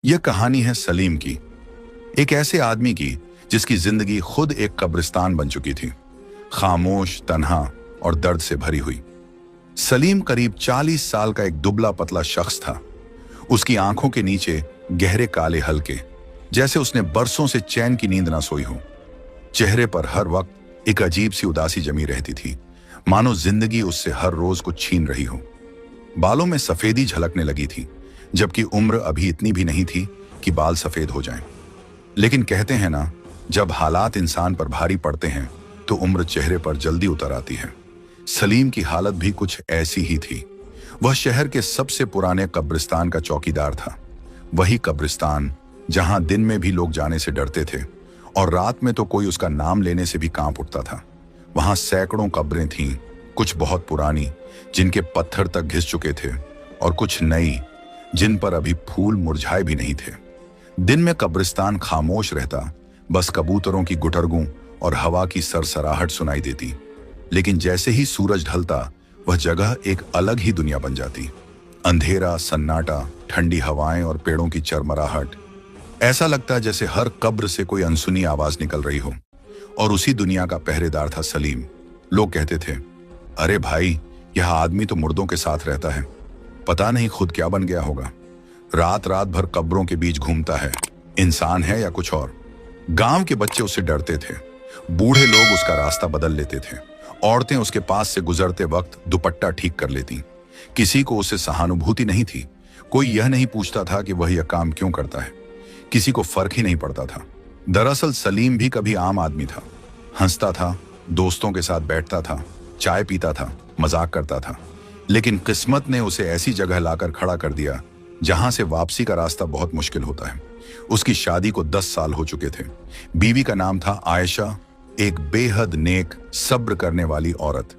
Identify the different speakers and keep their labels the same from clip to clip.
Speaker 1: यह कहानी है सलीम की, एक ऐसे आदमी की जिसकी जिंदगी खुद एक कब्रिस्तान बन चुकी थी, खामोश, तन्हा और दर्द से भरी हुई। सलीम करीब 40 साल का एक दुबला पतला शख्स था। उसकी आंखों के नीचे गहरे काले हल्के, जैसे उसने बरसों से चैन की नींद ना सोई हो। चेहरे पर हर वक्त एक अजीब सी उदासी जमी रहती थी, मानो जिंदगी उससे हर रोज कुछ छीन रही हो। बालों में सफेदी झलकने लगी थी, जबकि उम्र अभी इतनी भी नहीं थी कि बाल सफेद हो जाएं। लेकिन कहते हैं ना, जब हालात इंसान पर भारी पड़ते हैं तो उम्र चेहरे पर जल्दी उतर आती है। सलीम की हालत भी कुछ ऐसी ही थी। वह शहर के सबसे पुराने कब्रिस्तान का चौकीदार था। वही कब्रिस्तान जहां दिन में भी लोग जाने से डरते थे और रात में तो कोई उसका नाम लेने से भी कांप उठता था। वहां सैकड़ों कब्रें थीं, कुछ बहुत पुरानी जिनके पत्थर तक घिस चुके थे, और कुछ नई जिन पर अभी फूल मुरझाए भी नहीं थे। दिन में कब्रिस्तान खामोश रहता, बस कबूतरों की गुटरगूं और हवा की सरसराहट सुनाई देती। लेकिन जैसे ही सूरज ढलता, वह जगह एक अलग ही दुनिया बन जाती। अंधेरा, सन्नाटा, ठंडी हवाएं और पेड़ों की चरमराहट। ऐसा लगता जैसे हर कब्र से कोई अनसुनी आवाज निकल रही हो। और उसी दुनिया का पहरेदार था सलीम। लोग कहते थे, अरे भाई, यह आदमी तो मुर्दों के साथ रहता है, पता नहीं खुद क्या बन गया होगा। रात रात भर कब्रों के बीच घूमता है, इंसान है या कुछ और। गांव के बच्चे उससे डरते थे, बूढ़े लोग उसका रास्ता बदल लेते थे, औरतें उसके पास से गुजरते वक्त दुपट्टा ठीक कर लेती। किसी को उससे सहानुभूति नहीं थी। कोई यह नहीं पूछता था कि वह यह काम क्यों करता है। किसी को फर्क ही नहीं पड़ता था। दरअसल सलीम भी कभी आम आदमी था। हंसता था, दोस्तों के साथ बैठता था, चाय पीता था, मजाक करता था। लेकिन किस्मत ने उसे ऐसी जगह लाकर खड़ा कर दिया जहां से वापसी का रास्ता बहुत मुश्किल होता है। उसकी शादी को 10 साल हो चुके थे। बीवी का नाम था आयशा, एक बेहद नेक, सब्र करने वाली औरत।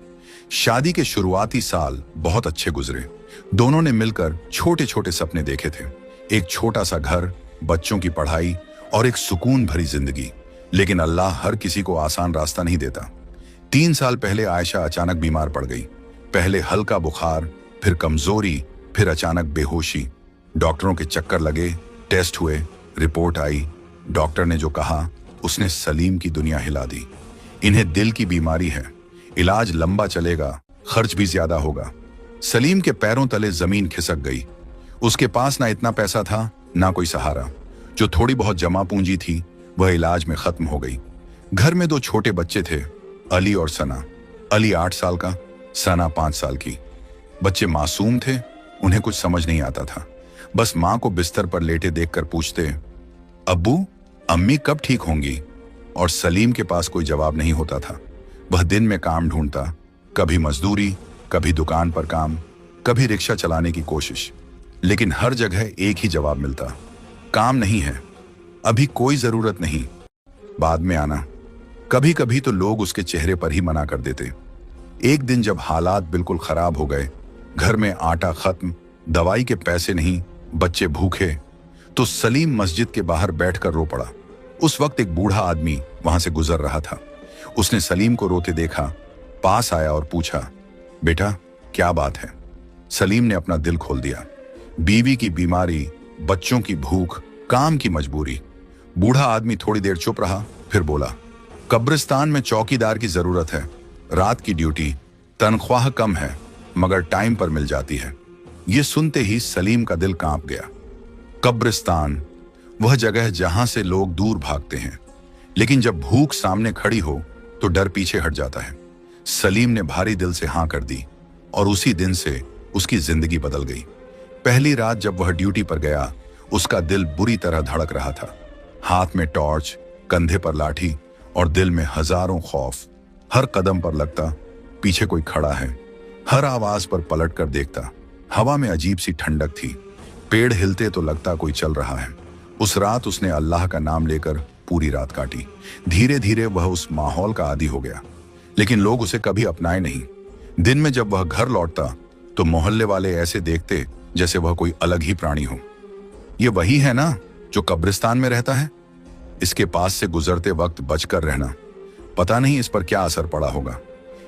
Speaker 1: शादी के शुरुआती साल बहुत अच्छे गुजरे। दोनों ने मिलकर छोटे छोटे सपने देखे थे, एक छोटा सा घर, बच्चों की पढ़ाई और एक सुकून भरी जिंदगी। लेकिन अल्लाह हर किसी को आसान रास्ता नहीं देता। 3 साल पहले आयशा अचानक बीमार पड़ गई। पहले हल्का बुखार, फिर कमजोरी, फिर अचानक बेहोशी। डॉक्टरों के चक्कर लगे, टेस्ट हुए, रिपोर्ट आई। डॉक्टर ने जो कहा उसने सलीम की दुनिया हिला दी। इन्हें दिल की बीमारी है, इलाज लंबा चलेगा, खर्च भी ज्यादा होगा। सलीम के पैरों तले जमीन खिसक गई। उसके पास ना इतना पैसा था, ना कोई सहारा। जो थोड़ी बहुत जमा पूंजी थी वह इलाज में खत्म हो गई। घर में 2 छोटे बच्चे थे, अली और सना। अली 8 साल का, सना 5 साल की। बच्चे मासूम थे, उन्हें कुछ समझ नहीं आता था। बस मां को बिस्तर पर लेटे देखकर पूछते, अब्बू, अम्मी कब ठीक होंगी? और सलीम के पास कोई जवाब नहीं होता था। वह दिन में काम ढूंढता, कभी मजदूरी, कभी दुकान पर काम, कभी रिक्शा चलाने की कोशिश। लेकिन हर जगह एक ही जवाब मिलता, काम नहीं है, अभी कोई जरूरत नहीं, बाद में आना। कभी कभी तो लोग उसके चेहरे पर ही मना कर देते। एक दिन जब हालात बिल्कुल खराब हो गए, घर में आटा खत्म, दवाई के पैसे नहीं, बच्चे भूखे, तो सलीम मस्जिद के बाहर बैठकर रो पड़ा। उस वक्त एक बूढ़ा आदमी वहां से गुजर रहा था। उसने सलीम को रोते देखा, पास आया और पूछा, बेटा क्या बात है? सलीम ने अपना दिल खोल दिया। बीवी की बीमारी, बच्चों की भूख, काम की मजबूरी। बूढ़ा आदमी थोड़ी देर चुप रहा, फिर बोला, कब्रिस्तान में चौकीदार की जरूरत है, रात की ड्यूटी, तनख्वाह कम है मगर टाइम पर मिल जाती है। यह सुनते ही सलीम का दिल कांप गया। कब्रिस्तान, वह जगह जहां से लोग दूर भागते हैं, लेकिन जब भूख सामने खड़ी हो तो डर पीछे हट जाता है। सलीम ने भारी दिल से हां कर दी और उसी दिन से उसकी जिंदगी बदल गई। पहली रात जब वह ड्यूटी पर गया, उसका दिल बुरी तरह धड़क रहा था। हाथ में टॉर्च, कंधे पर लाठी और दिल में हजारों खौफ। हर कदम पर लगता पीछे कोई खड़ा है। हर आवाज पर पलट कर देखता। हवा में अजीब सी ठंडक थी, पेड़ हिलते तो लगता कोई चल रहा है। उस रात उसने अल्लाह का नाम लेकर पूरी रात काटी। धीरे धीरे वह उस माहौल का आदी हो गया, लेकिन लोग उसे कभी अपनाए नहीं। दिन में जब वह घर लौटता तो मोहल्ले वाले ऐसे देखते जैसे वह कोई अलग ही प्राणी हो। ये वही है ना जो कब्रिस्तान में रहता है? इसके पास से गुजरते वक्त बचकर रहना, पता नहीं इस पर क्या असर पड़ा होगा।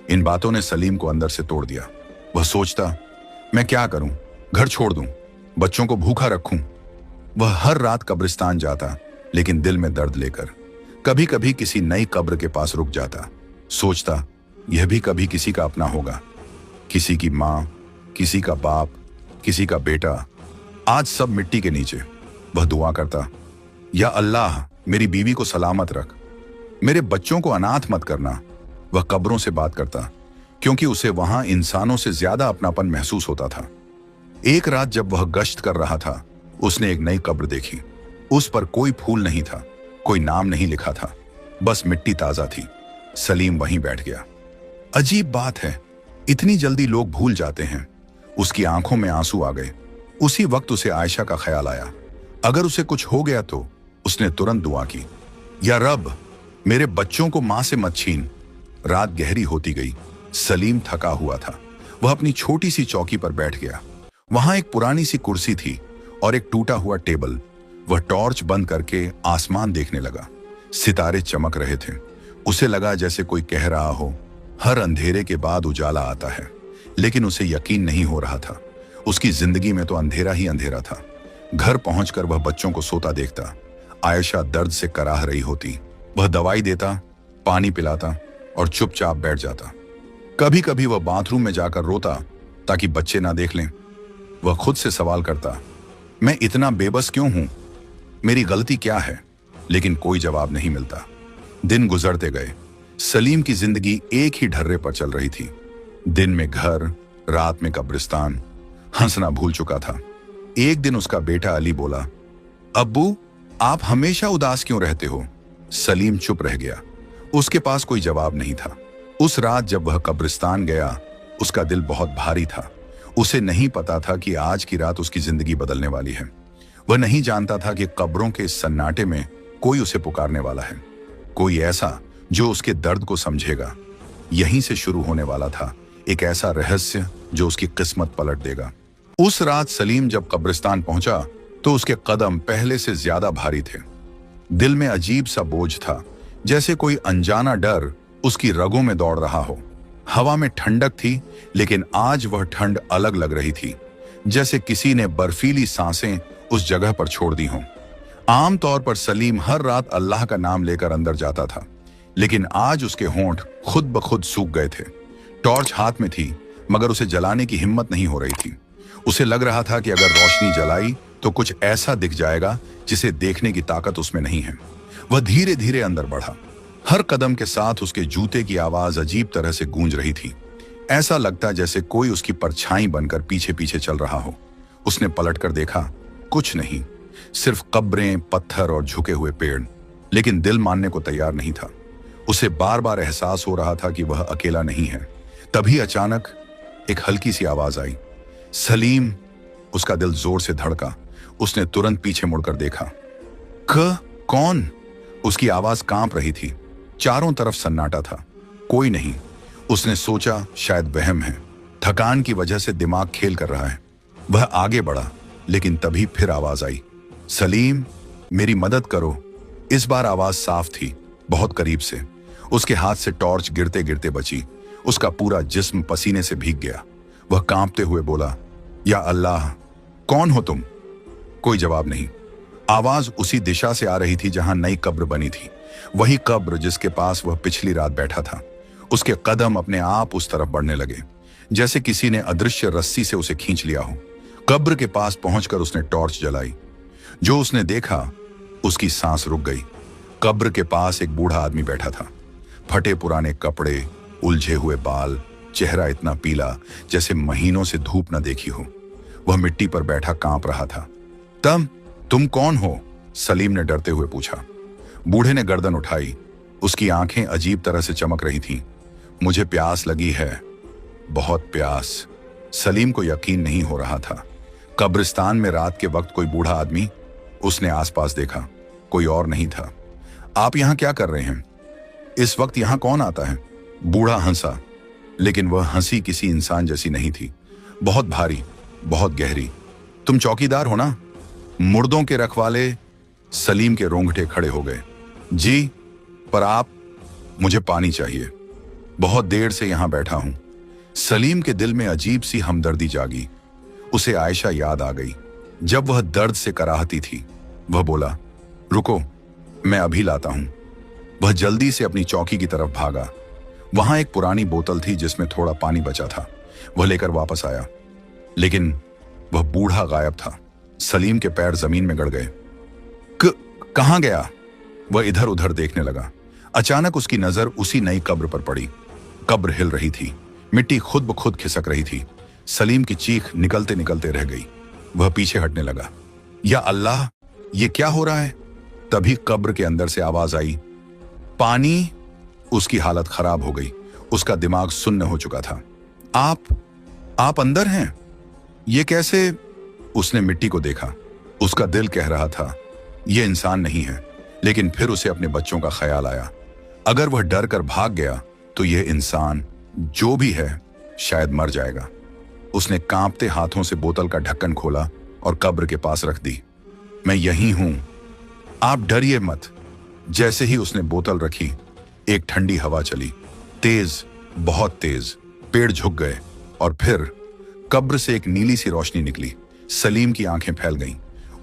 Speaker 1: इन बातों ने सलीम को अंदर से तोड़ दिया। वह सोचता, मैं क्या करूं? घर छोड़ दूं, बच्चों को भूखा रखूं? वह हर रात कब्रिस्तान जाता, लेकिन दिल में दर्द लेकर। कभी कभी किसी नई कब्र के पास रुक जाता, सोचता यह भी कभी किसी का अपना होगा, किसी की माँ, किसी का बाप, किसी का बेटा। आज सब मिट्टी के नीचे। वह दुआ करता, या अल्लाह मेरी बीवी को सलामत रख, मेरे बच्चों को अनाथ मत करना। वह कब्रों से बात करता, क्योंकि उसे वहां इंसानों से ज्यादा अपनापन महसूस होता था। एक रात जब वह गश्त कर रहा था, उसने एक नई कब्र देखी। उस पर कोई फूल नहीं था, कोई नाम नहीं लिखा था, बस मिट्टी ताजा थी। सलीम वहीं बैठ गया। अजीब बात है, इतनी जल्दी लोग भूल जाते हैं। उसकी आंखों में आंसू आ गए। उसी वक्त उसे आयशा का ख्याल आया। अगर उसे कुछ हो गया तो? उसने तुरंत दुआ की, या रब मेरे बच्चों को मां से मत छीन। रात गहरी होती गई। सलीम थका हुआ था। वह अपनी छोटी सी चौकी पर बैठ गया। वहां एक पुरानी सी कुर्सी थी और एक टूटा हुआ टेबल। वह टॉर्च बंद करके आसमान देखने लगा। सितारे चमक रहे थे। उसे लगा जैसे कोई कह रहा हो, हर अंधेरे के बाद उजाला आता है। लेकिन उसे यकीन नहीं हो रहा था। उसकी जिंदगी में तो अंधेरा ही अंधेरा था। घर पहुंचकर वह बच्चों को सोता देखता। आयशा दर्द से कराह रही होती। वह दवाई देता, पानी पिलाता और चुपचाप बैठ जाता। कभी कभी वह बाथरूम में जाकर रोता ताकि बच्चे ना देख लें। वह खुद से सवाल करता, मैं इतना बेबस क्यों हूं? मेरी गलती क्या है? लेकिन कोई जवाब नहीं मिलता। दिन गुजरते गए। सलीम की जिंदगी एक ही ढर्रे पर चल रही थी। दिन में घर, रात में कब्रिस्तान। हंसना भूल चुका था। एक दिन उसका बेटा अली बोला, अब्बू आप हमेशा उदास क्यों रहते हो? सलीम चुप रह गया। उसके पास कोई जवाब नहीं था। उस रात जब वह कब्रिस्तान गया, उसका दिल बहुत भारी था। उसे नहीं पता था कि आज की रात उसकी जिंदगी बदलने वाली है। वह नहीं जानता था कि कब्रों के इस सन्नाटे में कोई उसे पुकारने वाला है, कोई ऐसा जो उसके दर्द को समझेगा। यहीं से शुरू होने वाला था एक ऐसा रहस्य जो उसकी किस्मत पलट देगा। उस रात सलीम जब कब्रिस्तान पहुंचा तो उसके कदम पहले से ज्यादा भारी थे। दिल में अजीब सा बोझ था, जैसे कोई अनजाना डर उसकी रगों में दौड़ रहा हो। हवा में ठंडक थी, लेकिन आज वह ठंड अलग लग रही थी, जैसे किसी ने बर्फीली सांसें उस जगह पर छोड़ दी हों। आमतौर पर सलीम हर रात अल्लाह का नाम लेकर अंदर जाता था, लेकिन आज उसके होंठ खुद ब खुद सूख गए थे। टॉर्च हाथ में थी, मगर उसे जलाने की हिम्मत नहीं हो रही थी। उसे लग रहा था कि अगर रोशनी जलाई तो कुछ ऐसा दिख जाएगा जिसे देखने की ताकत उसमें नहीं है। वह धीरे धीरे अंदर बढ़ा। हर कदम के साथ उसके जूते की आवाज अजीब तरह से गूंज रही थी। ऐसा लगता जैसे कोई उसकी परछाई बनकर पीछे पीछे चल रहा हो। उसने पलटकर देखा, कुछ नहीं, सिर्फ कब्रें, पत्थर और झुके हुए पेड़। लेकिन दिल मानने को तैयार नहीं था। उसे बार बार एहसास हो रहा था कि वह अकेला नहीं है। तभी अचानक एक हल्की सी आवाज आई, सलीम। उसका दिल जोर से धड़का। उसने तुरंत पीछे मुड़कर देखा। कौन? उसकी आवाज कांप रही थी। चारों तरफ सन्नाटा था, कोई नहीं। उसने सोचा शायद वहम है, थकान की वजह से दिमाग खेल कर रहा है। वह आगे बढ़ा, लेकिन तभी फिर आवाज आई, सलीम मेरी मदद करो। इस बार आवाज साफ थी, बहुत करीब से। उसके हाथ से टॉर्च गिरते गिरते बची। उसका पूरा जिस्म पसीने से भीग गया। वह कांपते हुए बोला, या अल्लाह कौन हो तुम? कोई जवाब नहीं। आवाज उसी दिशा से आ रही थी जहां नई कब्र बनी थी, वही कब्र जिसके पास वह पिछली रात बैठा था। उसके कदम अपने आप उस तरफ बढ़ने लगे, जैसे किसी ने अदृश्य रस्सी से उसे खींच लिया हो। कब्र के पास पहुंचकर उसने टॉर्च जलाई। जो उसने देखा, उसकी सांस रुक गई। कब्र के पास एक बूढ़ा आदमी बैठा था। फटे पुराने कपड़े, उलझे हुए बाल, चेहरा इतना पीला जैसे महीनों से धूप न देखी हो। वह मिट्टी पर बैठा कांप रहा था। तुम कौन हो? सलीम ने डरते हुए पूछा। बूढ़े ने गर्दन उठाई। उसकी आंखें अजीब तरह से चमक रही थीं। मुझे प्यास लगी है, बहुत प्यास। सलीम को यकीन नहीं हो रहा था। कब्रिस्तान में रात के वक्त कोई बूढ़ा आदमी? उसने आसपास देखा, कोई और नहीं था। आप यहां क्या कर रहे हैं? इस वक्त यहां कौन आता है? बूढ़ा हंसा, लेकिन वह हंसी किसी इंसान जैसी नहीं थी। बहुत भारी, बहुत गहरी। तुम चौकीदार हो ना? मुर्दों के रखवाले? सलीम के रोंगटे खड़े हो गए। जी, पर आप? मुझे पानी चाहिए, बहुत देर से यहां बैठा हूं। सलीम के दिल में अजीब सी हमदर्दी जागी। उसे आयशा याद आ गई। जब वह दर्द से कराहती थी, वह बोला, रुको, मैं अभी लाता हूं। वह जल्दी से अपनी चौकी की तरफ भागा। वहां एक पुरानी बोतल थी जिसमें थोड़ा पानी बचा था। वह लेकर वापस आया, लेकिन वह बूढ़ा गायब था। सलीम के पैर जमीन में गड़ गए। कहां गया? वह इधर उधर देखने लगा। अचानक उसकी नजर उसी नई कब्र पर पड़ी। कब्र हिल रही थी, मिट्टी खुद ब खुद खिसक रही थी। सलीम की चीख निकलते निकलते रह गई। वह पीछे हटने लगा। या अल्लाह, ये क्या हो रहा है? तभी कब्र के अंदर से आवाज आई, पानी। उसकी हालत खराब हो गई। उसका दिमाग सुन्न हो चुका था। आप अंदर हैं? ये कैसे? उसने मिट्टी को देखा। उसका दिल कह रहा था, यह इंसान नहीं है। लेकिन फिर उसे अपने बच्चों का ख्याल आया। अगर वह डर कर भाग गया तो यह इंसान जो भी है शायद मर जाएगा। उसने कांपते हाथों से बोतल का ढक्कन खोला और कब्र के पास रख दी। मैं यहीं हूं, आप डरिए मत। जैसे ही उसने बोतल रखी, एक ठंडी हवा चली, तेज, बहुत तेज। पेड़ झुक गए और फिर कब्र से एक नीली सी रोशनी निकली। सलीम की आंखें फैल गईं।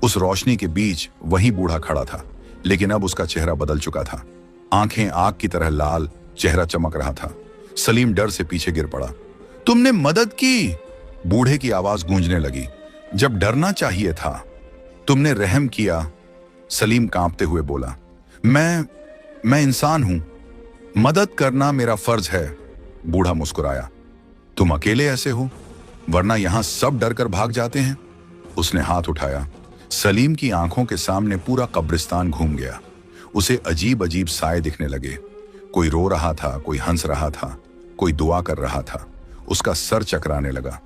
Speaker 1: उस रोशनी के बीच वही बूढ़ा खड़ा था, लेकिन अब उसका चेहरा बदल चुका था। आंखें आग की तरह लाल, चेहरा चमक रहा था। सलीम डर से पीछे गिर पड़ा। तुमने मदद की? बूढ़े की आवाज गूंजने लगी। जब डरना चाहिए था, तुमने रहम किया। सलीम कांपते हुए बोला, मैं इंसान हूं, मदद करना मेरा फर्ज है। बूढ़ा मुस्कुराया। तुम अकेले ऐसे हो, वरना यहां सब डर कर भाग जाते हैं। उसने हाथ उठाया। सलीम की आंखों के सामने पूरा कब्रिस्तान घूम गया। उसे अजीब अजीब साए दिखने लगे। कोई रो रहा था, कोई हंस रहा था, कोई दुआ कर रहा था। उसका सर चकराने लगा।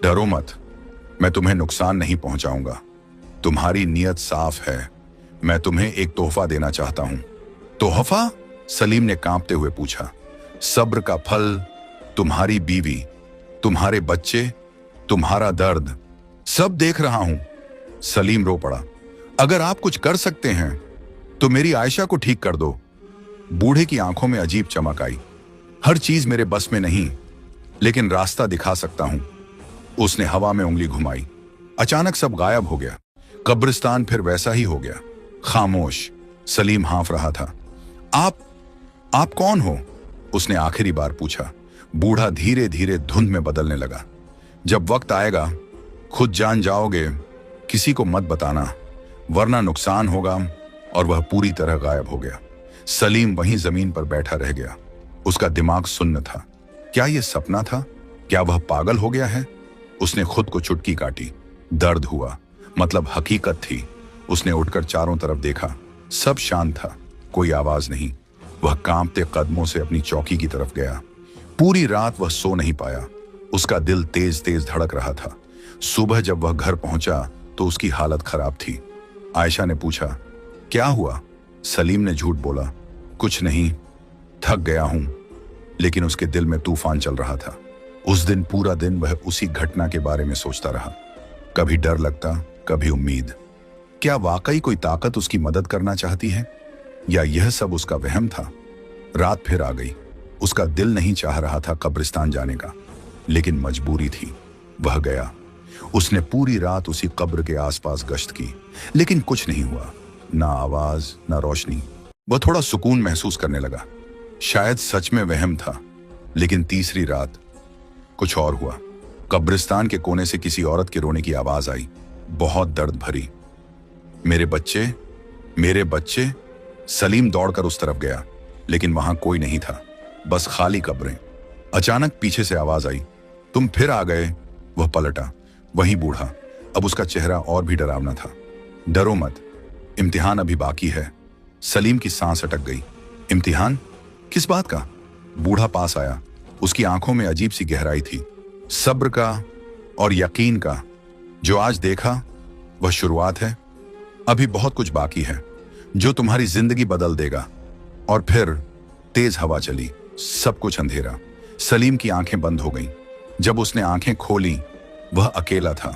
Speaker 1: डरो मत, मैं तुम्हें नुकसान नहीं पहुंचाऊंगा। तुम्हारी नीयत साफ है। मैं तुम्हें एक तोहफा देना चाहता हूं। तोहफा? सलीम ने कांपते हुए पूछा। सब्र का फल, तुम्हारी बीवी, तुम्हारे बच्चे, तुम्हारा दर्द, सब देख रहा हूं। सलीम रो पड़ा। अगर आप कुछ कर सकते हैं तो मेरी आयशा को ठीक कर दो। बूढ़े की आंखों में अजीब चमक आई। हर चीज मेरे बस में नहीं, लेकिन रास्ता दिखा सकता हूं। उसने हवा में उंगली घुमाई। अचानक सब गायब हो गया। कब्रिस्तान फिर वैसा ही हो गया, खामोश। सलीम हाँफ रहा था। आप कौन हो? उसने आखिरी बार पूछा। बूढ़ा धीरे धीरे धुंध में बदलने लगा। जब वक्त आएगा खुद जान जाओगे। किसी को मत बताना, वरना नुकसान होगा। और वह पूरी तरह गायब हो गया। सलीम वहीं जमीन पर बैठा रह गया। उसका दिमाग सुन्न था। क्या यह सपना था? क्या वह पागल हो गया है? उसने खुद को चुटकी काटी। दर्द हुआ, मतलब हकीकत थी। उसने उठकर चारों तरफ देखा। सब शांत था, कोई आवाज नहीं। वह कांपते कदमों से अपनी चौकी की तरफ गया। पूरी रात वह सो नहीं पाया। उसका दिल तेज तेज धड़क रहा था। सुबह जब वह घर पहुंचा तो उसकी हालत खराब थी। आयशा ने पूछा, क्या हुआ? सलीम ने झूठ बोला, कुछ नहीं, थक गया हूं। लेकिन उसके दिल में तूफान चल रहा था। उस दिन पूरा दिन वह उसी घटना के बारे में सोचता रहा। कभी डर लगता, कभी उम्मीद। क्या वाकई कोई ताकत उसकी मदद करना चाहती है, या यह सब उसका वहम था? रात फिर आ गई। उसका दिल नहीं चाह रहा था कब्रिस्तान जाने का, लेकिन मजबूरी थी। वह गया। उसने पूरी रात उसी कब्र के आसपास गश्त की, लेकिन कुछ नहीं हुआ। ना आवाज, ना रोशनी। वह थोड़ा सुकून महसूस करने लगा। शायद सच में वहम था। लेकिन तीसरी रात कुछ और हुआ। कब्रिस्तान के कोने से किसी औरत के रोने की आवाज आई, बहुत दर्द भरी। मेरे बच्चे, मेरे बच्चे। सलीम दौड़कर उस तरफ गया, लेकिन वहां कोई नहीं था, बस खाली कब्रें। अचानक पीछे से आवाज आई, तुम फिर आ गए। वह पलटा। वही बूढ़ा। अब उसका चेहरा और भी डरावना था। डरो मत, इम्तिहान अभी बाकी है। सलीम की सांस अटक गई। इम्तिहान? किस बात का? बूढ़ा पास आया। उसकी आंखों में अजीब सी गहराई थी, सब्र का और यकीन का। जो आज देखा वह शुरुआत है। अभी बहुत कुछ बाकी है जो तुम्हारी जिंदगी बदल देगा। और फिर तेज हवा चली, सब कुछ अंधेरा। सलीम की आंखें बंद हो गईं। जब उसने आंखें खोली, वह अकेला था।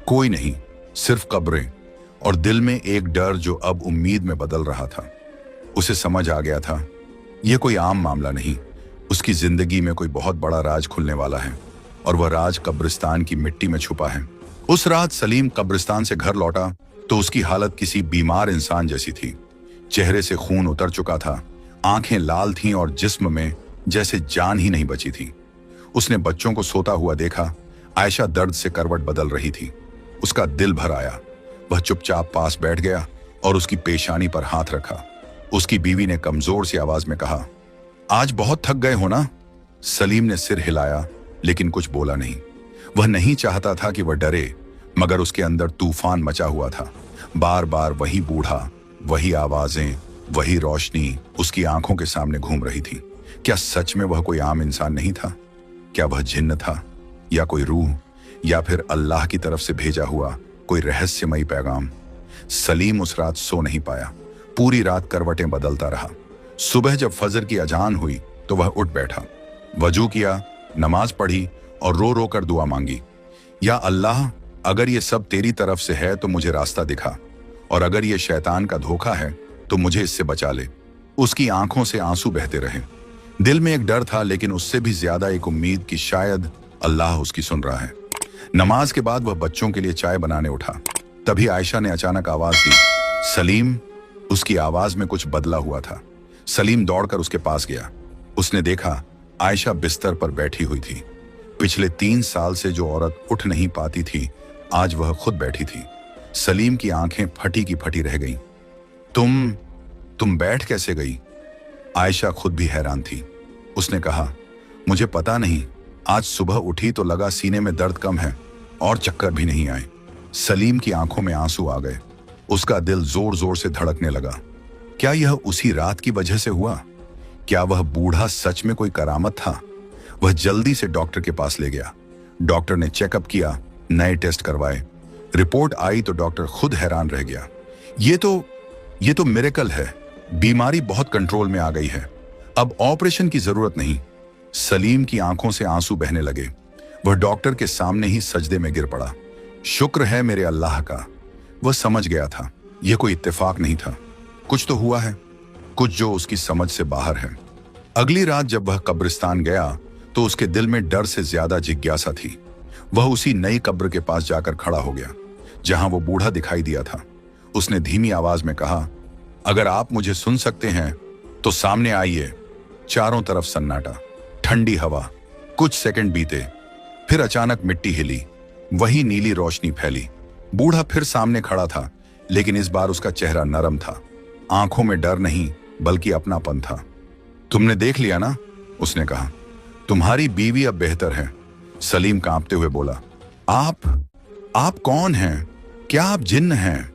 Speaker 1: कोई नहीं, सिर्फ कब्रें और दिल में एक डर जो अब उम्मीद में बदल रहा था। उसे समझ आ गया था, यह कोई आम मामला नहीं। उसकी जिंदगी में कोई बहुत बड़ा राज खुलने वाला है, और वह राज कब्रिस्तान की मिट्टी में छुपा है। उस रात सलीम कब्रिस्तान से घर लौटा तो उसकी हालत किसी बीमार इंसान जैसी थी। चेहरे से खून उतर चुका था, आंखें लाल थीं और जिस्म में जैसे जान ही नहीं बची थी। उसने बच्चों को सोता हुआ देखा। आयशा दर्द से करवट बदल रही थी। उसका दिल भर आया। वह चुपचाप पास बैठ गया और उसकी पेशानी पर हाथ रखा। उसकी बीवी ने कमजोर सी आवाज में कहा, आज बहुत थक गए हो ना? सलीम ने सिर हिलाया लेकिन कुछ बोला नहीं। वह नहीं चाहता था कि वह डरे, मगर उसके अंदर तूफान मचा हुआ था। बार बार वही बूढ़ा, वही आवाजें, वही रोशनी उसकी आंखों के सामने घूम रही थी। क्या सच में वह कोई आम इंसान नहीं था? क्या वह जिन्न था, या कोई रूह, या फिर अल्लाह की तरफ से भेजा हुआ कोई रहस्यमयी पैगाम? सलीम उस रात सो नहीं पाया। पूरी रात करवटें बदलता रहा। सुबह जब फजर की अजान हुई तो वह उठ बैठा, वजू किया, नमाज पढ़ी और रो रो कर दुआ मांगी। या अल्लाह, अगर ये सब तेरी तरफ से है तो मुझे रास्ता दिखा, और अगर ये शैतान का धोखा है तो मुझे इससे बचा ले। उसकी आंखों से आंसू बहते रहे। दिल में एक डर था, लेकिन उससे भी ज्यादा एक उम्मीद कि शायद अल्लाह उसकी सुन रहा है। नमाज के बाद वह बच्चों के लिए चाय बनाने उठा। तभी आयशा ने अचानक आवाज दी, सलीम। उसकी आवाज में कुछ बदला हुआ था। सलीम दौड़कर उसके पास गया। उसने देखा आयशा बिस्तर पर बैठी हुई थी। पिछले 3 साल से जो औरत उठ नहीं पाती थी, आज वह खुद बैठी थी। सलीम की आंखें फटी की फटी रह गईं। तुम बैठ कैसे गई? आयशा खुद भी हैरान थी। उसने कहा, मुझे पता नहीं, आज सुबह उठी तो लगा सीने में दर्द कम है और चक्कर भी नहीं आए। सलीम की आंखों में आंसू आ गए। उसका दिल जोर जोर से धड़कने लगा। क्या यह उसी रात की वजह से हुआ? क्या वह बूढ़ा सच में कोई करामत था? वह जल्दी से डॉक्टर के पास ले गया। डॉक्टर ने चेकअप किया, नए टेस्ट करवाए। रिपोर्ट आई तो डॉक्टर खुद हैरान रह गया। ये तो मिरेकल है। बीमारी बहुत कंट्रोल में आ गई है। अब ऑपरेशन की जरूरत नहीं। सलीम की आंखों से आंसू बहने लगे। वह डॉक्टर के सामने ही सजदे में गिर पड़ा। शुक्र है मेरे अल्लाह का। वह समझ गया था यह कोई इत्तेफाक नहीं था। कुछ तो हुआ है, कुछ जो उसकी समझ से बाहर है। अगली रात जब वह कब्रिस्तान गया तो उसके दिल में डर से ज्यादा जिज्ञासा थी। वह उसी नई कब्र के पास जाकर खड़ा हो गया जहां वो बूढ़ा दिखाई दिया था। उसने धीमी आवाज में कहा, अगर आप मुझे सुन सकते हैं तो सामने आइए। चारों तरफ सन्नाटा, ठंडी हवा। कुछ सेकंड बीते, फिर अचानक मिट्टी हिली, वही नीली रोशनी फैली। बूढ़ा फिर सामने खड़ा था, लेकिन इस बार उसका चेहरा नरम था। आंखों में डर नहीं बल्कि अपनापन था। तुमने देख लिया ना? उसने कहा। तुम्हारी बीवी अब बेहतर है। सलीम कांपते हुए बोला। आप कौन हैं? क्या आप जिन्न हैं?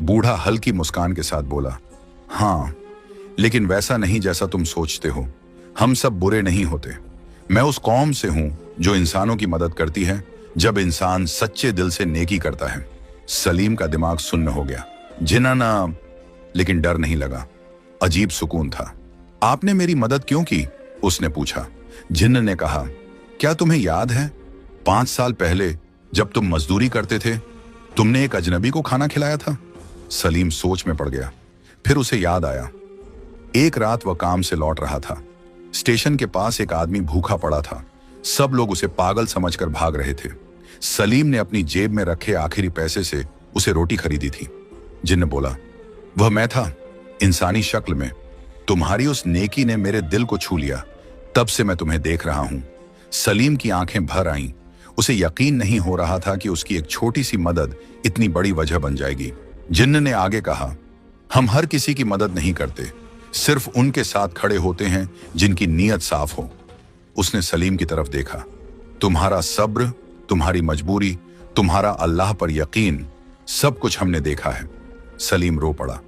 Speaker 1: बूढ़ा हल्की मुस्कान के साथ बोला, हाँ, लेकिन वैसा नहीं जैसा तुम सोचते हो। हम सब बुरे नहीं होते। मैं उस कौम से हूं जो इंसानों की मदद करती है जब इंसान सच्चे दिल से नेकी करता है। सलीम का दिमाग सुन्न हो गया। जिन्ना ना, लेकिन डर नहीं लगा, अजीब सुकून था। आपने मेरी मदद क्यों की? उसने पूछा। जिन्न ने कहा, क्या तुम्हें याद है 5 साल पहले जब तुम मजदूरी करते थे, तुमने एक अजनबी को खाना खिलाया था? सलीम सोच में पड़ गया। फिर उसे याद आया। एक रात वह काम से लौट रहा था। स्टेशन के पास एक आदमी भूखा पड़ा था। सब लोग उसे पागल समझकर भाग रहे थे। सलीम ने अपनी जेब में रखे आखिरी पैसे से उसे रोटी खरीदी थी। जिन्न बोला, वह मैं था, इंसानी शक्ल में। तुम्हारी उस नेकी ने मेरे दिल को छू लिया। तब से मैं तुम्हें देख रहा हूं। सलीम की आंखें भर आईं। उसे यकीन नहीं हो रहा था कि उसकी एक छोटी सी मदद इतनी बड़ी वजह बन जाएगी। जिन्न ने आगे कहा, हम हर किसी की मदद नहीं करते, सिर्फ उनके साथ खड़े होते हैं जिनकी नीयत साफ हो। उसने सलीम की तरफ देखा। तुम्हारा सब्र, तुम्हारी मजबूरी, तुम्हारा अल्लाह पर यकीन, सब कुछ हमने देखा है। सलीम रो पड़ा।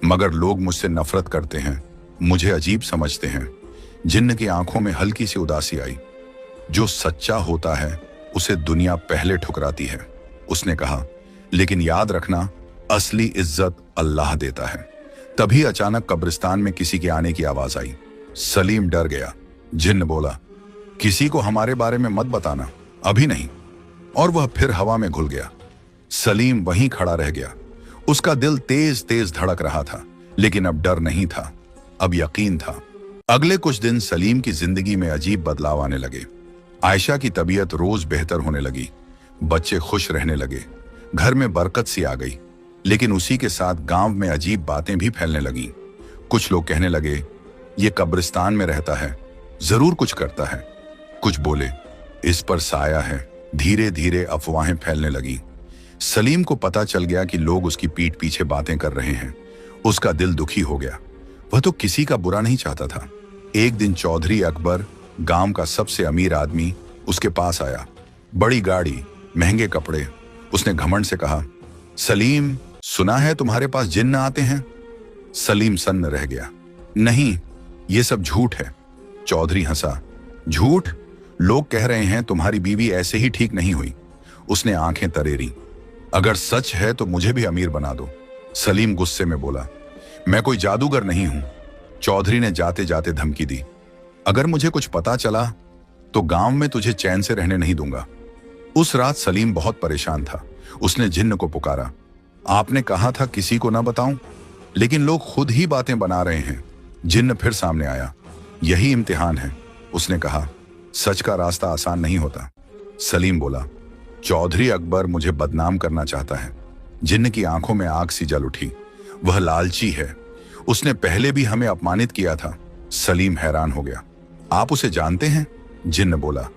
Speaker 1: मगर लोग मुझसे नफरत करते हैं, मुझे अजीब समझते हैं। जिन्न की आंखों में हल्की सी उदासी आई। जो सच्चा होता है उसे दुनिया पहले ठुकराती है, उसने कहा। लेकिन याद रखना, असली इज्जत अल्लाह देता है। तभी अचानक कब्रिस्तान में किसी के आने की आवाज आई। सलीम डर गया। जिन्न बोला, किसी को हमारे बारे में मत बताना, अभी नहीं। और वह फिर हवा में घुल गया। सलीम वहीं खड़ा रह गया। उसका दिल तेज तेज धड़क रहा था, लेकिन अब डर नहीं था, अब यकीन था। अगले कुछ दिन सलीम की जिंदगी में अजीब बदलाव आने लगे। आयशा की तबीयत रोज बेहतर होने लगी। बच्चे खुश रहने लगे, घर में बरकत सी आ गई। लेकिन उसी के साथ गांव में अजीब बातें भी फैलने लगीं। कुछ लोग कहने लगे, ये कब्रिस्तान में रहता है, जरूर कुछ करता है। कुछ बोले, इस पर साया है। धीरे धीरे अफवाहें फैलने लगी। सलीम को पता चल गया कि लोग उसकी पीठ पीछे बातें कर रहे हैं। उसका दिल दुखी हो गया। वह तो किसी का बुरा नहीं चाहता था। एक दिन चौधरी अकबर, गांव का सबसे अमीर आदमी, उसके पास आया। बड़ी गाड़ी, महंगे कपड़े। उसने घमंड से कहा, सलीम, सुना है तुम्हारे पास जिन्न आते हैं? सलीम सन्न रह गया। नहीं, ये सब झूठ है। चौधरी हंसा। झूठ? लोग कह रहे हैं तुम्हारी बीवी ऐसे ही ठीक नहीं हुई। उसने आंखें तरेरी। अगर सच है तो मुझे भी अमीर बना दो। सलीम गुस्से में बोला, मैं कोई जादूगर नहीं हूं। चौधरी ने जाते जाते धमकी दी, अगर मुझे कुछ पता चला तो गांव में तुझे चैन से रहने नहीं दूंगा। उस रात सलीम बहुत परेशान था। उसने जिन्न को पुकारा। आपने कहा था किसी को ना बताऊं, लेकिन लोग खुद ही बातें बना रहे हैं। जिन्न फिर सामने आया। यही इम्तिहान है, उसने कहा। सच का रास्ता आसान नहीं होता। सलीम बोला, चौधरी अकबर मुझे बदनाम करना चाहता है। जिन्न की आंखों में आग सी जल उठी। वह लालची है। उसने पहले भी हमें अपमानित किया था। सलीम हैरान हो गया। आप उसे जानते हैं? जिन्न बोला,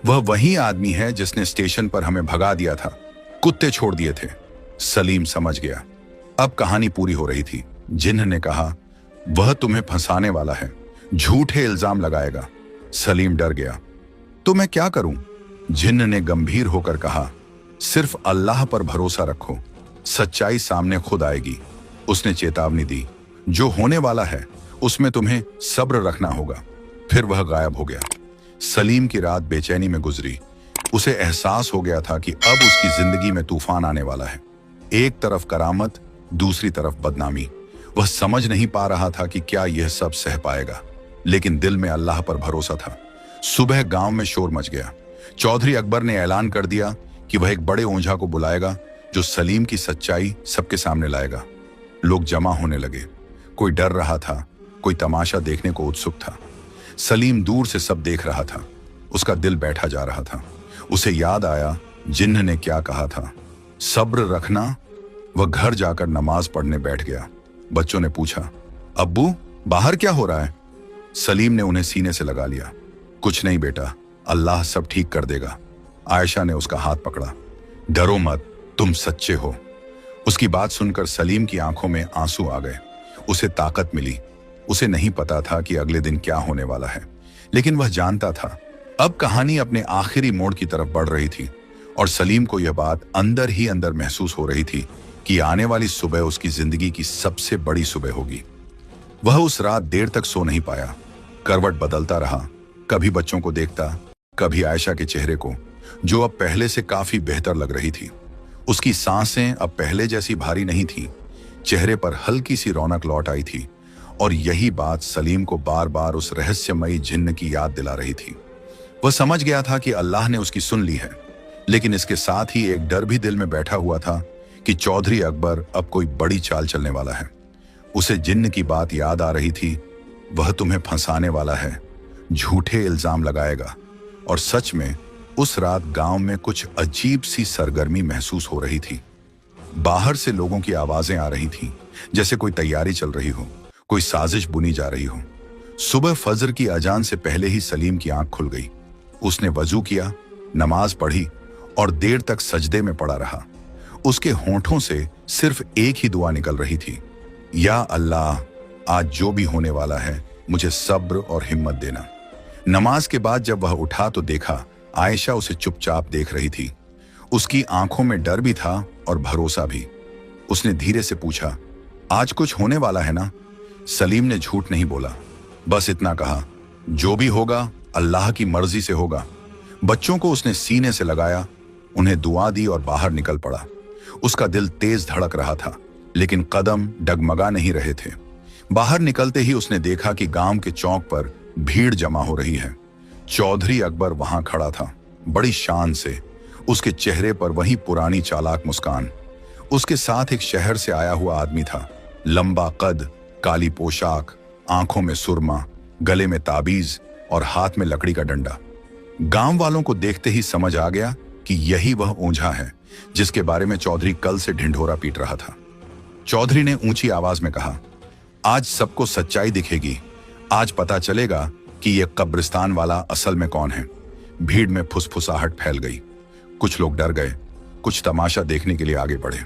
Speaker 1: वह वही आदमी है जिसने स्टेशन पर हमें भगा दिया था, कुत्ते छोड़ दिए थे। सलीम समझ गया। अब कहानी पूरी हो रही थी। जिन्न ने कहा, वह तुम्हें फंसाने वाला है, झूठे इल्जाम लगाएगा। सलीम डर गया। तो मैं क्या करूं? जिन्न ने गंभीर होकर कहा, सिर्फ अल्लाह पर भरोसा रखो, सच्चाई सामने खुद आएगी। उसने चेतावनी दी, जो होने वाला है उसमें तुम्हें सब्र रखना होगा। फिर वह गायब हो गया। सलीम की रात बेचैनी में गुजरी। उसे एहसास हो गया था कि अब उसकी जिंदगी में तूफान आने वाला है। एक तरफ करामत, दूसरी तरफ बदनामी। वह समझ नहीं पा रहा था कि क्या यह सब सह पाएगा, लेकिन दिल में अल्लाह पर भरोसा था। सुबह गांव में शोर मच गया। चौधरी अकबर ने ऐलान कर दिया कि वह एक बड़े ओझा को बुलाएगा जो सलीम की सच्चाई सबके सामने लाएगा। लोग जमा होने लगे। कोई डर रहा था, कोई तमाशा देखने को उत्सुक था। सलीम दूर से सब देख रहा था। उसका दिल बैठा जा रहा था। उसे याद आया जिन्न ने क्या कहा था, सब्र रखना। वह घर जाकर नमाज पढ़ने बैठ गया। बच्चों ने पूछा, अब्बू, बाहर क्या हो रहा है? सलीम ने उन्हें सीने से लगा लिया। कुछ नहीं बेटा, अल्लाह सब ठीक कर देगा। आयशा ने उसका हाथ पकड़ा। डरो मत, तुम सच्चे हो। उसकी बात सुनकर सलीम की आंखों में आंसू आ गए। उसे ताकत मिली। उसे नहीं पता था कि अगले दिन क्या होने वाला है, लेकिन वह जानता था अब कहानी अपने आखिरी मोड़ की तरफ बढ़ रही थी। और सलीम को यह बात अंदर ही अंदर महसूस हो रही थी कि आने वाली सुबह उसकी जिंदगी की सबसे बड़ी सुबह होगी। वह उस रात देर तक सो नहीं पाया। करवट बदलता रहा। कभी बच्चों को देखता, कभी आयशा के चेहरे को, जो अब पहले से काफी बेहतर लग रही थी। उसकी सांसें अब पहले जैसी भारी नहीं थी। चेहरे पर हल्की सी रौनक लौट आई थी। और यही बात सलीम को बार बार उस रहस्यमयी जिन्न की याद दिला रही थी। वह समझ गया था कि अल्लाह ने उसकी सुन ली है, लेकिन इसके साथ ही एक डर भी दिल में बैठा हुआ था कि चौधरी अकबर अब कोई बड़ी चाल चलने वाला है। उसे जिन्न की बात याद आ रही थी, वह तुम्हें फंसाने वाला है, झूठे इल्जाम लगाएगा। और सच में उस रात गांव में कुछ अजीब सी सरगर्मी महसूस हो रही थी। बाहर से लोगों की आवाजें आ रही थीं, जैसे कोई तैयारी चल रही हो, कोई साजिश बुनी जा रही हो। सुबह फजर की अजान से पहले ही सलीम की आंख खुल गई। उसने वजू किया, नमाज पढ़ी और देर तक सजदे में पड़ा रहा। उसके होंठों से सिर्फ एक ही दुआ निकल रही थी, या अल्लाह, आज जो भी होने वाला है मुझे सब्र और हिम्मत देना। नमाज के बाद जब वह उठा तो देखा आयशा उसे चुपचाप देख रही थी। उसकी आंखों में डर भी था और भरोसा भी। उसने धीरे से पूछा, आज कुछ होने वाला है ना? सलीम ने झूठ नहीं बोला, बस इतना कहा, जो भी होगा अल्लाह की मर्जी से होगा। बच्चों को उसने सीने से लगाया, उन्हें दुआ दी और बाहर निकल पड़ा। उसका दिल तेज धड़क रहा था, लेकिन कदम डगमगा नहीं रहे थे। बाहर निकलते ही उसने देखा कि गांव के चौक पर भीड़ जमा हो रही है। चौधरी अकबर वहां खड़ा था, बड़ी शान से। उसके चेहरे पर वही पुरानी चालाक मुस्कान। उसके साथ एक शहर से आया हुआ आदमी था, लंबा कद, काली पोशाक, आंखों में सुरमा, गले में ताबीज और हाथ में लकड़ी का डंडा। गांव वालों को देखते ही समझ आ गया कि यही वह ओंझा है जिसके बारे में चौधरी कल से ढिंढोरा पीट रहा था। चौधरी ने ऊंची आवाज में कहा, आज सबको सच्चाई दिखेगी। आज पता चलेगा कि यह कब्रिस्तान वाला असल में कौन है। भीड़ में फुसफुसाहट फैल गई। कुछ लोग डर गए, कुछ तमाशा देखने के लिए आगे बढ़े।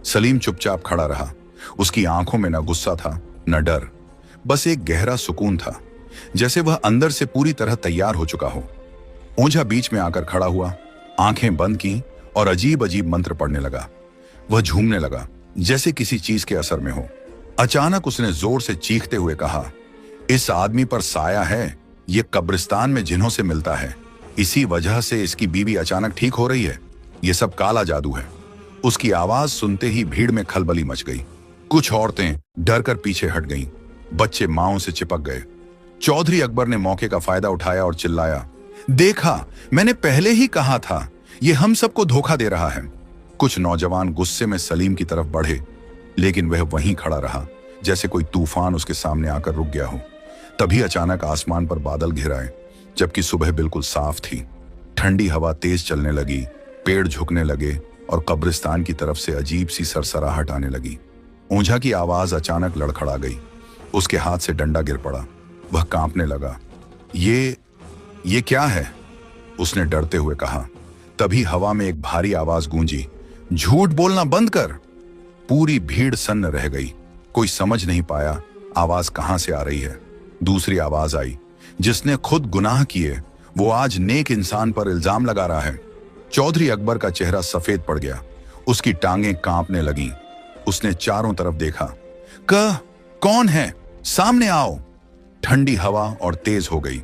Speaker 1: सलीम चुपचाप खड़ा रहा। उसकी आंखों में न गुस्सा था न डर, बस एक गहरा सुकून था, जैसे वह अंदर से पूरी तरह तैयार हो चुका हो। ओंझा बीच में आकर खड़ा हुआ, आंखें बंद की और अजीब अजीब मंत्र पढ़ने लगा। वह झूमने लगा जैसे किसी चीज के असर में हो। अचानक उसने जोर से चीखते हुए कहा, इस आदमी पर साया है, ये कब्रिस्तान में जिन्हों से मिलता है, इसी वजह से इसकी बीवी अचानक ठीक हो रही है। ये सब काला जादू है। उसकी आवाज सुनते ही भीड़ में खलबली मच गई। कुछ औरतें डर कर पीछे हट गईं, बच्चे मांओं से चिपक गए। चौधरी अकबर ने मौके का फायदा उठाया और चिल्लाया, देखा, मैंने पहले ही कहा था, ये हम सबको धोखा दे रहा है। कुछ नौजवान गुस्से में सलीम की तरफ बढ़े, लेकिन वह वहीं खड़ा रहा जैसे कोई तूफान उसके सामने आकर रुक गया हो। तभी अचानक आसमान पर बादल घिर आए, जबकि सुबह बिल्कुल साफ थी। ठंडी हवा तेज चलने लगी, पेड़ झुकने लगे और कब्रिस्तान की तरफ से अजीब सी सरसराहट आने लगी। ओंझा की आवाज अचानक लड़खड़ा गई। उसके हाथ से डंडा गिर पड़ा। वह कांपने लगा। ये क्या है? उसने डरते हुए कहा। तभी हवा में एक भारी आवाज गूंजी, झूठ बोलना बंद कर। पूरी भीड़ सन्न रह गई। कोई समझ नहीं पाया आवाज कहां से आ रही है। दूसरी आवाज आई, जिसने खुद गुनाह किए वो आज नेक इंसान पर इल्जाम लगा रहा है। चौधरी अकबर का चेहरा सफेद पड़ गया। उसकी टांगें कांपने लगीं। उसने चारों तरफ देखा। कौन है? सामने आओ। ठंडी हवा और तेज हो गई।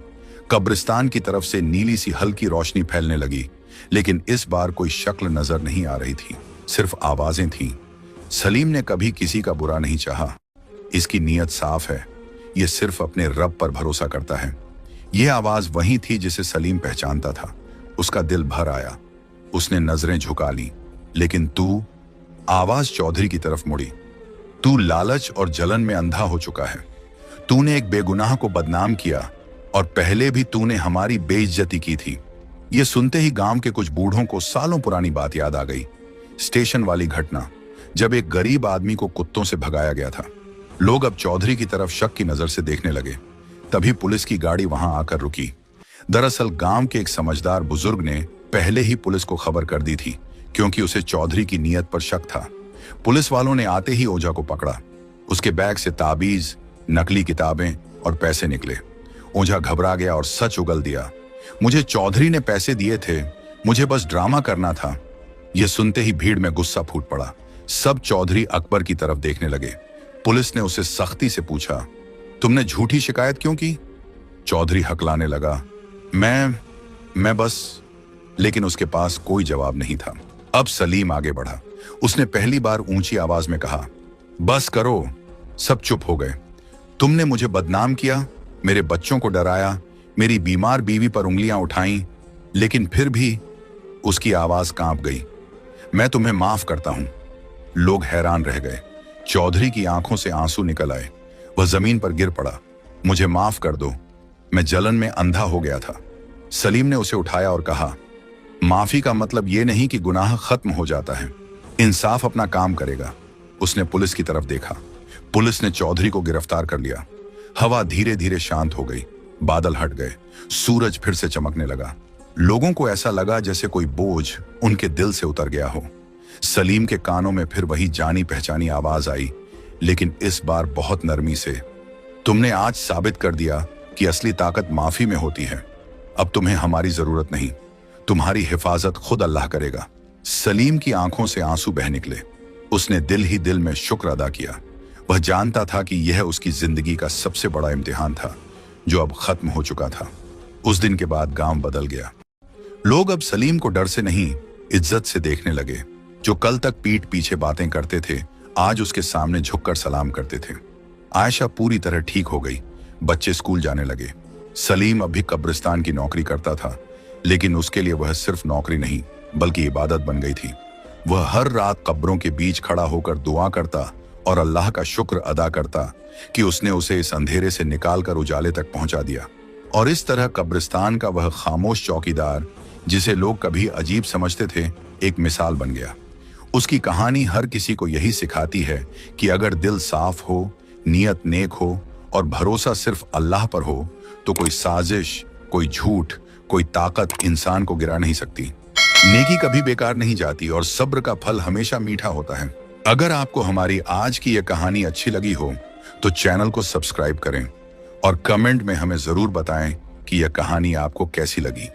Speaker 1: कब्रिस्तान की तरफ से नीली सी हल्की रोशनी फैलने लगी, लेकिन इस बार कोई शक्ल नजर नहीं आ रही थी, सिर्फ आवाजें थीं। सलीम ने कभी किसी का बुरा नहीं चाहा। इसकी नीयत साफ है, यह सिर्फ अपने रब पर भरोसा करता है। यह आवाज वही थी जिसे सलीम पहचानता था। उसका दिल भर आया। उसने नजरें झुका ली। लेकिन तू, आवाज चौधरी की तरफ मुड़ी, तू लालच और जलन में अंधा हो चुका है। तूने एक बेगुनाह को बदनाम किया और पहले भी तूने हमारी बेइज्जती की थी। यह सुनते ही गांव के कुछ बूढ़ों को सालों पुरानी बात याद आ गई। स्टेशन वाली घटना, जब एक गरीब आदमी को कुत्तों से भगाया गया था। लोग अब चौधरी की तरफ शक की नजर से देखने लगे। तभी पुलिस की गाड़ी वहां आकर रुकी। दरअसल गांव के एक समझदार बुजुर्ग ने पहले ही पुलिस को खबर कर दी थी, क्योंकि उसे चौधरी की नीयत पर शक था। पुलिस वालों ने आते ही ओझा को पकड़ा। उसके बैग से ताबीज, नकली किताबें और पैसे निकले। ओझा घबरा गया और सच उगल दिया, मुझे चौधरी ने पैसे दिए थे, मुझे बस ड्रामा करना था। यह सुनते ही भीड़ में गुस्सा फूट पड़ा। सब चौधरी अकबर की तरफ देखने लगे। पुलिस ने उसे सख्ती से पूछा, तुमने झूठी शिकायत क्यों की? चौधरी हकलाने लगा, मैं बस। लेकिन उसके पास कोई जवाब नहीं था। अब सलीम आगे बढ़ा। उसने पहली बार ऊंची आवाज में कहा, बस करो। सब चुप हो गए। तुमने मुझे बदनाम किया, मेरे बच्चों को डराया, मेरी बीमार बीवी पर उंगलियां उठाई, लेकिन फिर भी। उसकी आवाज कांप गई। मैं तुम्हें माफ करता हूं। लोग हैरान रह गए। चौधरी की आंखों से आंसू निकल आए। वह जमीन पर गिर पड़ा। मुझे माफ कर दो, मैं जलन में अंधा हो गया था। सलीम ने उसे उठाया और कहा, माफी का मतलब यह नहीं कि गुनाह खत्म हो जाता है, इंसाफ अपना काम करेगा। उसने पुलिस की तरफ देखा। पुलिस ने चौधरी को गिरफ्तार कर लिया। हवा धीरे धीरे शांत हो गई। बादल हट गए। सूरज फिर से चमकने लगा। लोगों को ऐसा लगा जैसे कोई बोझ उनके दिल से उतर गया हो। सलीम के कानों में फिर वही जानी पहचानी आवाज आई, लेकिन इस बार बहुत नरमी से, तुमने आज साबित कर दिया कि असली ताकत माफी में होती है। अब तुम्हें हमारी जरूरत नहीं, तुम्हारी हिफाजत खुद अल्लाह करेगा। सलीम की आंखों से आंसू बह निकले। उसने दिल ही दिल में शुक्र अदा किया। वह जानता था कि यह उसकी जिंदगी का सबसे बड़ा इम्तिहान था, जो अब खत्म हो चुका था। उस दिन के बाद गांव बदल गया। लोग अब सलीम को डर से नहीं, इज्जत से देखने लगे। जो कल तक पीठ पीछे बातें करते थे, आज उसके सामने झुककर सलाम करते थे। आयशा पूरी तरह ठीक हो गई। बच्चे स्कूल जाने लगे। सलीम अभी कब्रिस्तान की नौकरी करता था, लेकिन उसके लिए वह सिर्फ नौकरी नहीं बल्कि इबादत बन गई थी। वह हर रात कब्रों के बीच खड़ा होकर दुआ करता और अल्लाह का शुक्र अदा करता कि उसने उसे इस अंधेरे से निकालकर उजाले तक पहुंचा दिया। और इस तरह कब्रिस्तान का वह खामोश चौकीदार जिसे लोग कभी अजीब समझते थे, एक मिसाल बन गया। उसकी कहानी हर किसी को यही सिखाती है कि अगर दिल साफ हो, नीयत नेक हो और भरोसा सिर्फ अल्लाह पर हो, तो कोई साजिश, कोई झूठ, कोई ताकत इंसान को गिरा नहीं सकती। नेकी कभी बेकार नहीं जाती और सब्र का फल हमेशा मीठा होता है। अगर आपको हमारी आज की यह कहानी अच्छी लगी हो तो चैनल को सब्सक्राइब करें और कमेंट में हमें जरूर बताएं कि यह कहानी आपको कैसी लगी।